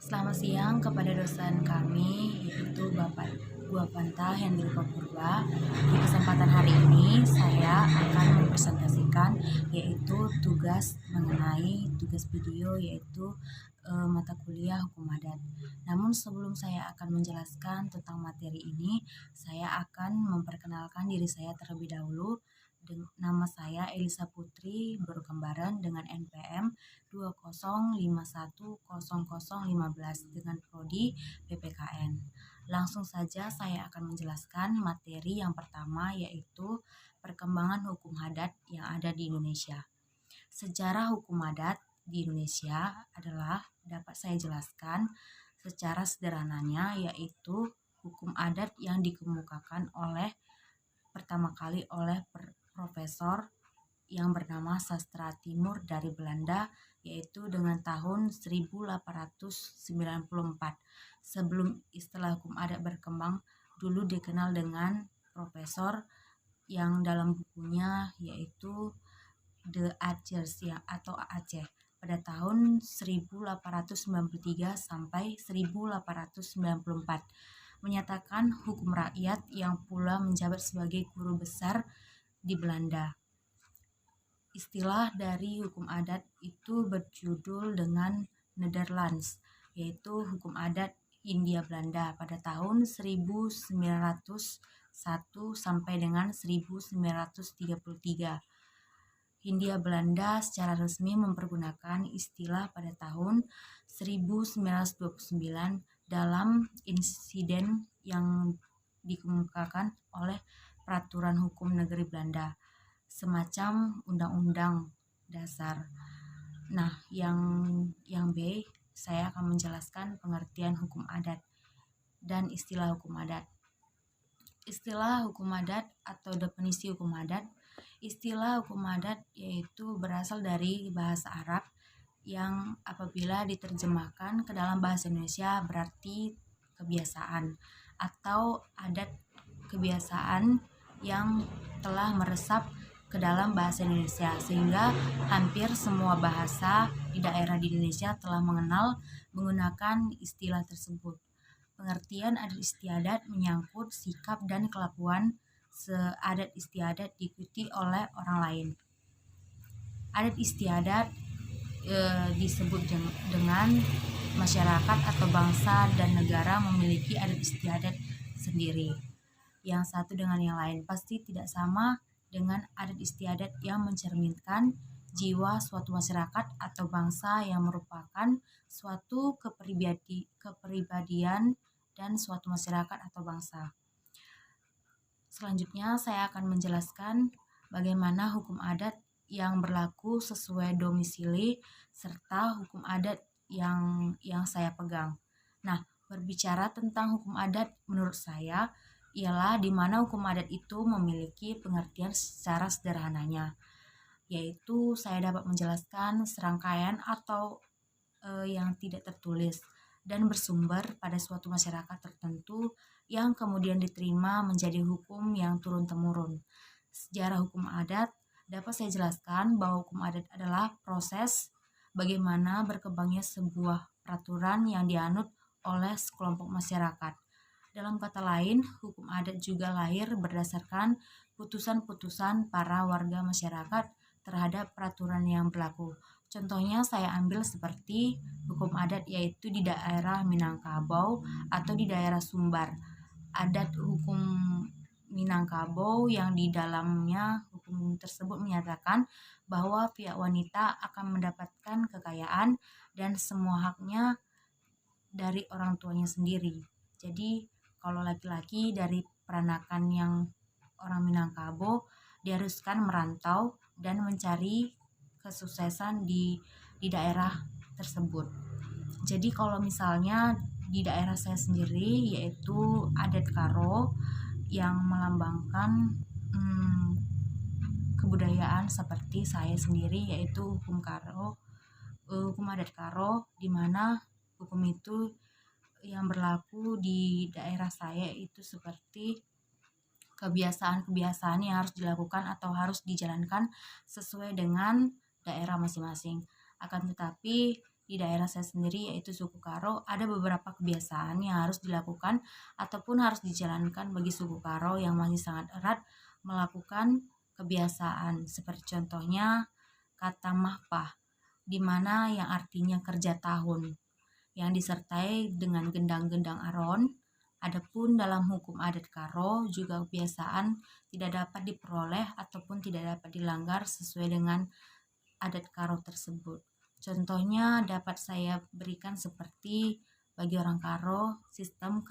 Selamat siang kepada dosen kami, yaitu Bapak Guapanta Hendriko Purba. Di kesempatan hari ini, saya akan mempresentasikan yaitu tugas mengenai tugas video, yaitu mata kuliah Hukum Adat. Namun sebelum saya akan menjelaskan tentang materi ini, saya akan memperkenalkan diri saya terlebih dahulu. Nama saya Elisa Putri, berkembaran dengan NPM 20510015 dengan prodi PPKN. Langsung saja saya akan menjelaskan materi yang pertama, yaitu perkembangan hukum adat yang ada di Indonesia. Sejarah hukum adat di Indonesia adalah dapat saya jelaskan secara sederhananya, yaitu hukum adat yang dikemukakan pertama kali oleh Profesor yang bernama Sastra Timur dari Belanda, yaitu dengan tahun 1894. Sebelum istilah hukum adat berkembang, dulu dikenal dengan Profesor yang dalam bukunya yaitu The Acers atau Aceh pada tahun 1893 sampai 1894, menyatakan hukum rakyat yang pula menjabat sebagai guru besar di Belanda. Istilah dari hukum adat itu berjudul dengan Nederlands, yaitu hukum adat Hindia Belanda pada tahun 1901 sampai dengan 1933. Hindia Belanda secara resmi mempergunakan istilah pada tahun 1929 dalam insiden yang dikemukakan oleh Peraturan Hukum Negeri Belanda, semacam undang-undang dasar. Nah, yang B, saya akan menjelaskan pengertian hukum adat dan istilah hukum adat. Istilah hukum adat atau definisi hukum adat. Istilah hukum adat yaitu berasal dari bahasa Arab yang apabila diterjemahkan ke dalam bahasa Indonesia berarti kebiasaan atau adat kebiasaan yang telah meresap ke dalam bahasa Indonesia, sehingga hampir semua bahasa di daerah di Indonesia telah menggunakan istilah tersebut. Pengertian adat istiadat menyangkut sikap dan kelakuan seadat istiadat diikuti oleh orang lain. Adat istiadat disebut dengan masyarakat atau bangsa dan negara memiliki adat istiadat sendiri. Yang satu dengan yang lain pasti tidak sama dengan adat istiadat yang mencerminkan jiwa suatu masyarakat atau bangsa yang merupakan suatu kepribadian dan suatu masyarakat atau bangsa. Selanjutnya saya akan menjelaskan bagaimana hukum adat yang berlaku sesuai domisili serta hukum adat yang saya pegang. Nah, berbicara tentang hukum adat menurut saya ialah di mana hukum adat itu memiliki pengertian secara sederhananya, yaitu saya dapat menjelaskan serangkaian atau yang tidak tertulis dan bersumber pada suatu masyarakat tertentu yang kemudian diterima menjadi hukum yang turun-temurun. Sejarah hukum adat dapat saya jelaskan bahwa hukum adat adalah proses bagaimana berkembangnya sebuah peraturan yang dianut oleh sekelompok masyarakat. Dalam kata lain, hukum adat juga lahir berdasarkan putusan-putusan para warga masyarakat terhadap peraturan yang berlaku. Contohnya saya ambil seperti hukum adat yaitu di daerah Minangkabau atau di daerah Sumbar. Adat hukum Minangkabau yang di dalamnya hukum tersebut menyatakan bahwa pihak wanita akan mendapatkan kekayaan dan semua haknya dari orang tuanya sendiri. Jadi kalau laki-laki dari peranakan yang orang Minangkabau diharuskan merantau dan mencari kesuksesan di daerah tersebut. Jadi kalau misalnya di daerah saya sendiri yaitu adat Karo yang melambangkan kebudayaan seperti saya sendiri, yaitu hukum adat Karo, di mana hukum itu yang berlaku di daerah saya itu seperti kebiasaan-kebiasaan yang harus dilakukan atau harus dijalankan sesuai dengan daerah masing-masing. Akan tetapi di daerah saya sendiri yaitu suku Karo, ada beberapa kebiasaan yang harus dilakukan ataupun harus dijalankan bagi suku Karo yang masih sangat erat melakukan kebiasaan. Seperti contohnya kata mahpah, di mana yang artinya kerja tahun, yang disertai dengan gendang-gendang aron. Adapun dalam hukum adat Karo juga kebiasaan tidak dapat diperoleh ataupun tidak dapat dilanggar sesuai dengan adat Karo tersebut. Contohnya dapat saya berikan seperti bagi orang Karo, sistem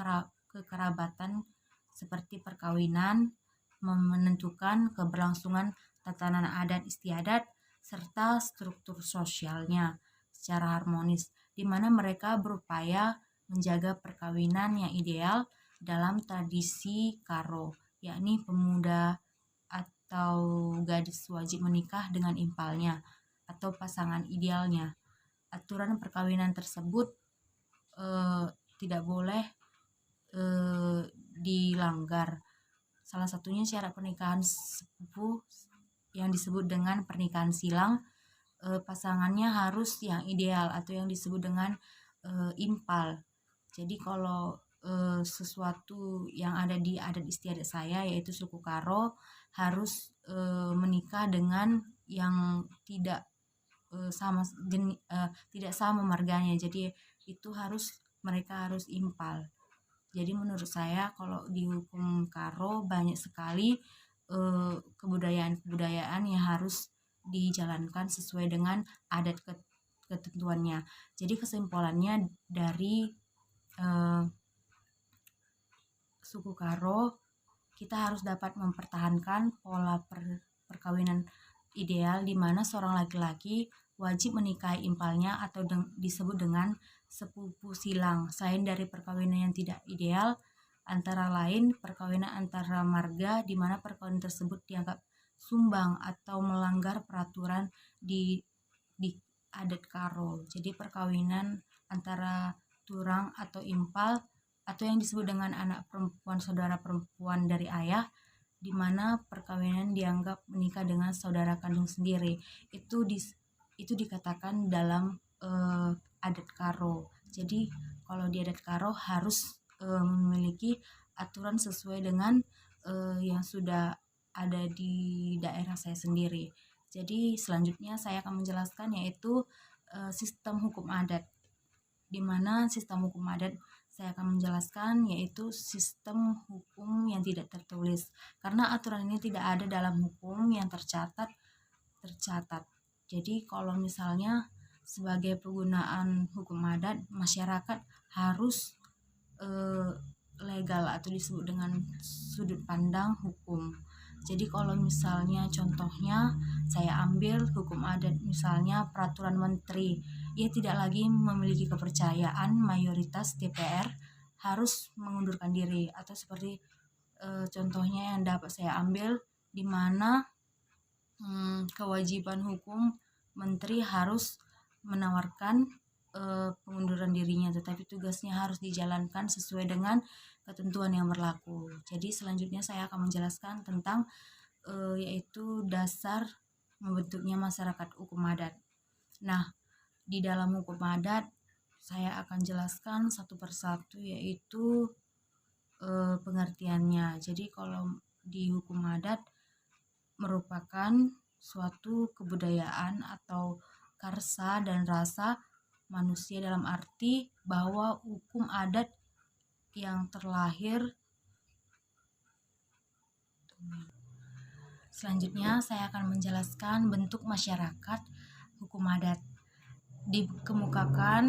kekerabatan seperti perkawinan, menentukan keberlangsungan tatanan adat istiadat, serta struktur sosialnya secara harmonis, di mana mereka berupaya menjaga perkawinan yang ideal dalam tradisi Karo, yakni pemuda atau gadis wajib menikah dengan impalnya atau pasangan idealnya. Aturan perkawinan tersebut tidak boleh dilanggar. Salah satunya syarat pernikahan sepupu yang disebut dengan pernikahan silang, pasangannya harus yang ideal atau yang disebut dengan impal. Jadi kalau sesuatu yang ada di adat istiadat saya yaitu suku Karo harus menikah dengan yang tidak sama marganya. Jadi itu mereka harus impal. Jadi menurut saya kalau di hukum Karo banyak sekali kebudayaan-kebudayaan yang harus dijalankan sesuai dengan adat ketentuannya. Jadi kesimpulannya dari suku Karo, kita harus dapat mempertahankan pola perkawinan ideal di mana seorang laki-laki wajib menikahi impalnya atau disebut dengan sepupu silang. Selain dari perkawinan yang tidak ideal, antara lain perkawinan antara marga di mana perkawinan tersebut dianggap sumbang atau melanggar peraturan di adat Karo. Jadi perkawinan antara turang atau impal atau yang disebut dengan anak perempuan saudara perempuan dari ayah, di mana perkawinan dianggap menikah dengan saudara kandung sendiri, itu dikatakan dalam adat Karo. Jadi kalau di adat Karo harus memiliki aturan sesuai dengan yang sudah ada di daerah saya sendiri. Jadi selanjutnya saya akan menjelaskan yaitu sistem hukum adat, di mana sistem hukum adat saya akan menjelaskan yaitu sistem hukum yang tidak tertulis, karena aturan ini tidak ada dalam hukum yang tercatat. Jadi kalau misalnya sebagai penggunaan hukum adat, masyarakat harus legal atau disebut dengan sudut pandang hukum. Jadi kalau misalnya contohnya saya ambil hukum adat misalnya peraturan menteri, ia tidak lagi memiliki kepercayaan mayoritas DPR, harus mengundurkan diri. Atau seperti contohnya yang dapat saya ambil, di mana kewajiban hukum menteri harus menawarkan pengunduran dirinya, tetapi tugasnya harus dijalankan sesuai dengan ketentuan yang berlaku. Jadi selanjutnya saya akan menjelaskan tentang yaitu dasar membentuknya masyarakat hukum adat. Nah, di dalam hukum adat saya akan jelaskan satu persatu yaitu pengertiannya. Jadi kalau di hukum adat merupakan suatu kebudayaan atau karsa dan rasa manusia, dalam arti bahwa hukum adat yang terlahir. Selanjutnya saya akan menjelaskan bentuk masyarakat hukum adat. Dikemukakan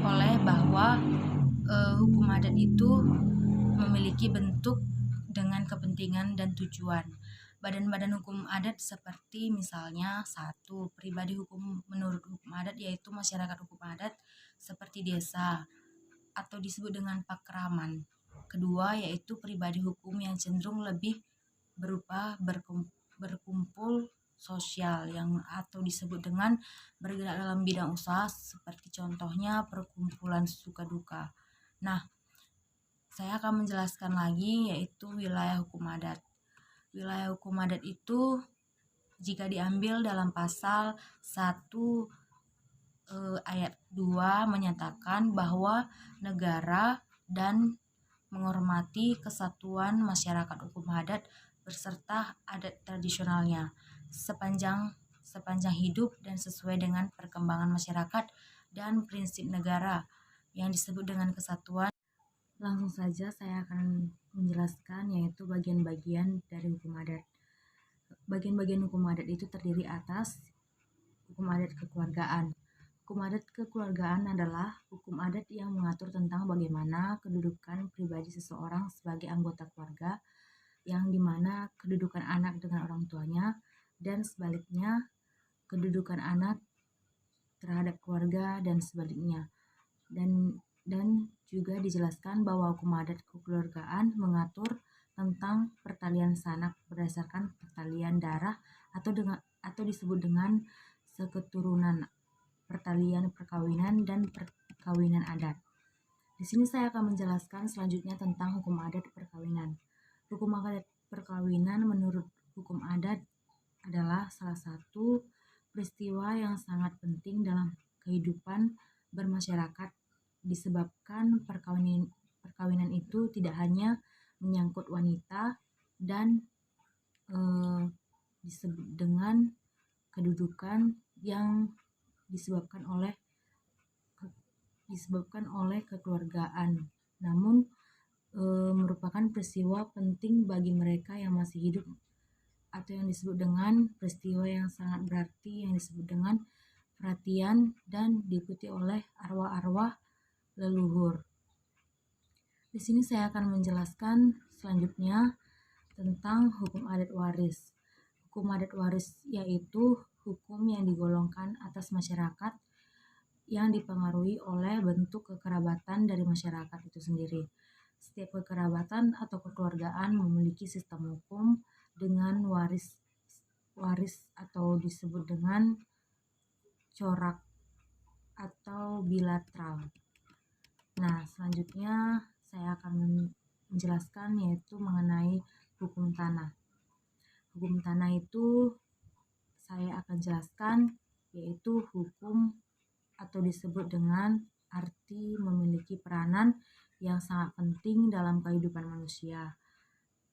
oleh bahwa hukum adat itu memiliki bentuk dengan kepentingan dan tujuan. Badan-badan hukum adat seperti misalnya 1. Pribadi hukum menurut hukum adat yaitu masyarakat hukum adat seperti desa atau disebut dengan pakraman. 2. Yaitu pribadi hukum yang cenderung lebih berupa berkumpul sosial yang atau disebut dengan bergerak dalam bidang usaha seperti contohnya perkumpulan suka duka. Nah, saya akan menjelaskan lagi yaitu wilayah hukum adat. Wilayah hukum adat itu jika diambil dalam pasal 1 ayat 2 menyatakan bahwa negara dan menghormati kesatuan masyarakat hukum adat beserta adat tradisionalnya sepanjang sepanjang hidup dan sesuai dengan perkembangan masyarakat dan prinsip negara yang disebut dengan kesatuan. Langsung saja saya akan menjelaskan yaitu bagian-bagian dari hukum adat. Bagian-bagian hukum adat itu terdiri atas hukum adat kekeluargaan. Hukum adat kekeluargaan adalah hukum adat yang mengatur tentang bagaimana kedudukan pribadi seseorang sebagai anggota keluarga, yang dimana kedudukan anak dengan orang tuanya dan sebaliknya kedudukan anak terhadap keluarga dan sebaliknya. Dan juga dijelaskan bahwa hukum adat kekeluargaan mengatur tentang pertalian sanak berdasarkan pertalian darah atau disebut dengan seketurunan, pertalian perkawinan dan perkawinan adat. Di sini saya akan menjelaskan selanjutnya tentang hukum adat perkawinan. Hukum adat perkawinan menurut hukum adat adalah salah satu peristiwa yang sangat penting dalam kehidupan bermasyarakat, disebabkan perkawinan itu tidak hanya menyangkut wanita dan disebut dengan kedudukan yang disebabkan oleh kekeluargaan, namun merupakan peristiwa penting bagi mereka yang masih hidup atau yang disebut dengan peristiwa yang sangat berarti, yang disebut dengan perhatian dan diikuti oleh arwah-arwah leluhur. Di sini saya akan menjelaskan selanjutnya tentang hukum adat waris. Hukum adat waris yaitu hukum yang digolongkan atas masyarakat yang dipengaruhi oleh bentuk kekerabatan dari masyarakat itu sendiri. Setiap kekerabatan atau kekeluargaan memiliki sistem hukum dengan waris atau disebut dengan corak atau bilateral. Nah, selanjutnya saya akan menjelaskan yaitu mengenai hukum tanah. Hukum tanah itu saya akan jelaskan yaitu hukum atau disebut dengan arti memiliki peranan yang sangat penting dalam kehidupan manusia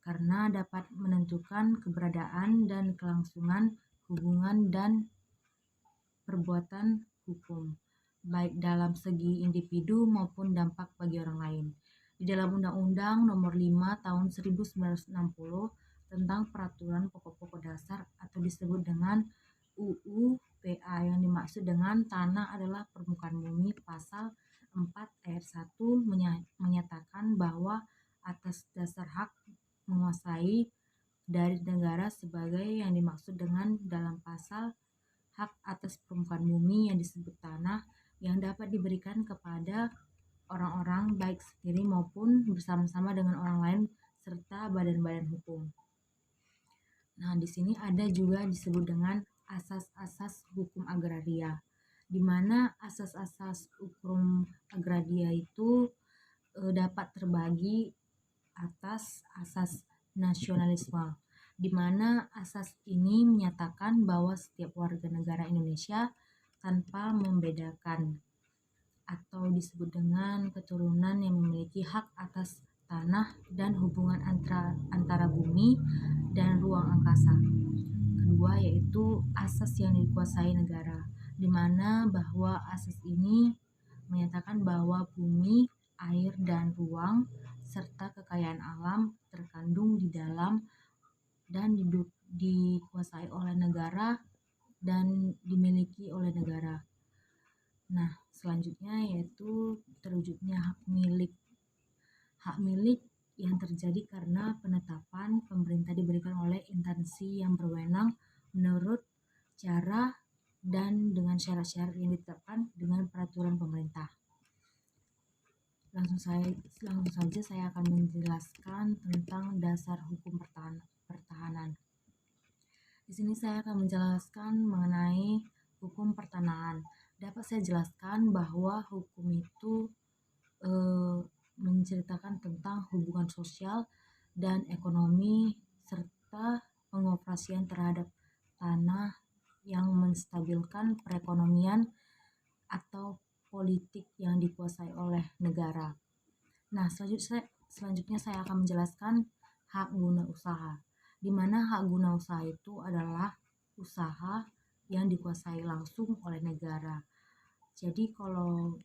karena dapat menentukan keberadaan dan kelangsungan hubungan dan perbuatan hukum, baik dalam segi individu maupun dampak bagi orang lain. Di dalam Undang-Undang Nomor 5 Tahun 1960 tentang Peraturan Pokok-Pokok Dasar atau disebut dengan UU PA, yang dimaksud dengan tanah adalah permukaan bumi, pasal 4 ayat 1 menyatakan bahwa atas dasar hak menguasai dari negara sebagai yang dimaksud dengan dalam pasal hak atas permukaan bumi yang disebut tanah yang dapat diberikan kepada orang-orang baik sendiri maupun bersama-sama dengan orang lain serta badan-badan hukum. Nah, di sini ada juga disebut dengan asas-asas hukum agraria, di mana asas-asas hukum agraria itu dapat terbagi atas asas nasionalisme, di mana asas ini menyatakan bahwa setiap warga negara Indonesia tanpa membedakan atau disebut dengan keturunan yang memiliki hak atas tanah dan hubungan antara bumi dan ruang angkasa. Kedua yaitu asas yang dikuasai negara, di mana bahwa asas ini menyatakan bahwa bumi, air, dan ruang serta kekayaan alam terkandung di dalam dan dikuasai oleh negara dan dimiliki oleh negara. Nah, selanjutnya yaitu terwujudnya hak milik. Hak milik yang terjadi karena penetapan pemerintah diberikan oleh instansi yang berwenang menurut cara dan dengan syarat-syarat yang ditetapkan dengan peraturan pemerintah. Langsung saja saya akan menjelaskan tentang dasar hukum pertahanan. Di sini saya akan menjelaskan mengenai hukum pertanahan. Dapat saya jelaskan bahwa hukum itu menceritakan tentang hubungan sosial dan ekonomi serta pengoperasian terhadap tanah yang menstabilkan perekonomian atau politik yang dikuasai oleh negara. Nah, selanjutnya saya akan menjelaskan hak guna usaha, di mana hak guna usaha itu adalah usaha yang dikuasai langsung oleh negara. Jadi kalau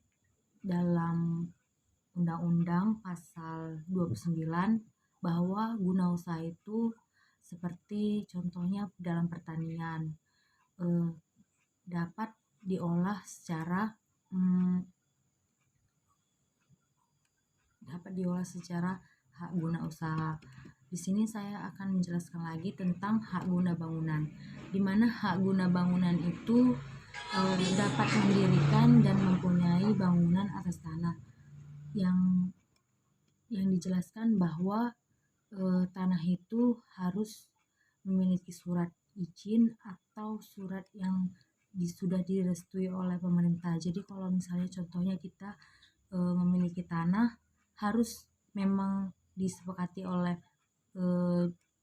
dalam Undang-Undang Pasal 29 bahwa guna usaha itu seperti contohnya dalam pertanian eh, dapat diolah secara mm, hak guna usaha. Di sini saya akan menjelaskan lagi tentang hak guna bangunan, di mana hak guna bangunan itu dapat mendirikan dan mempunyai bangunan atas tanah yang dijelaskan bahwa tanah itu harus memiliki surat izin atau surat yang sudah direstui oleh pemerintah. Jadi kalau misalnya contohnya kita memiliki tanah harus memang disepakati oleh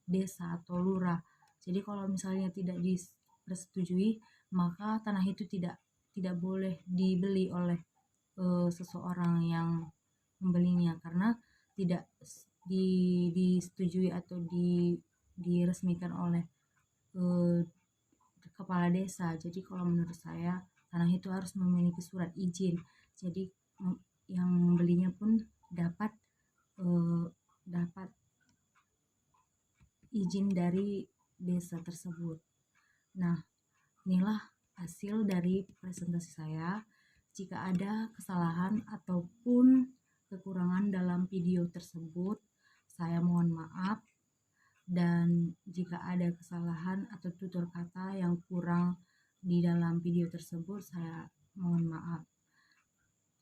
desa atau lurah. Jadi kalau misalnya tidak disetujui, maka tanah itu tidak boleh dibeli oleh seseorang yang membelinya karena tidak disetujui atau diresmikan oleh eh, kepala desa. Jadi kalau menurut saya tanah itu harus memiliki surat izin. Jadi yang membelinya pun dapat dapat izin dari desa tersebut. Nah, inilah hasil dari presentasi saya. Jika ada kesalahan ataupun kekurangan dalam video tersebut, saya mohon maaf. Dan jika ada kesalahan atau tutur kata yang kurang di dalam video tersebut, saya mohon maaf.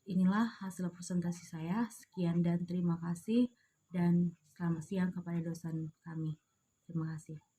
Inilah hasil presentasi saya. Sekian dan terima kasih. Dan selamat siang kepada dosen kami. Terima kasih.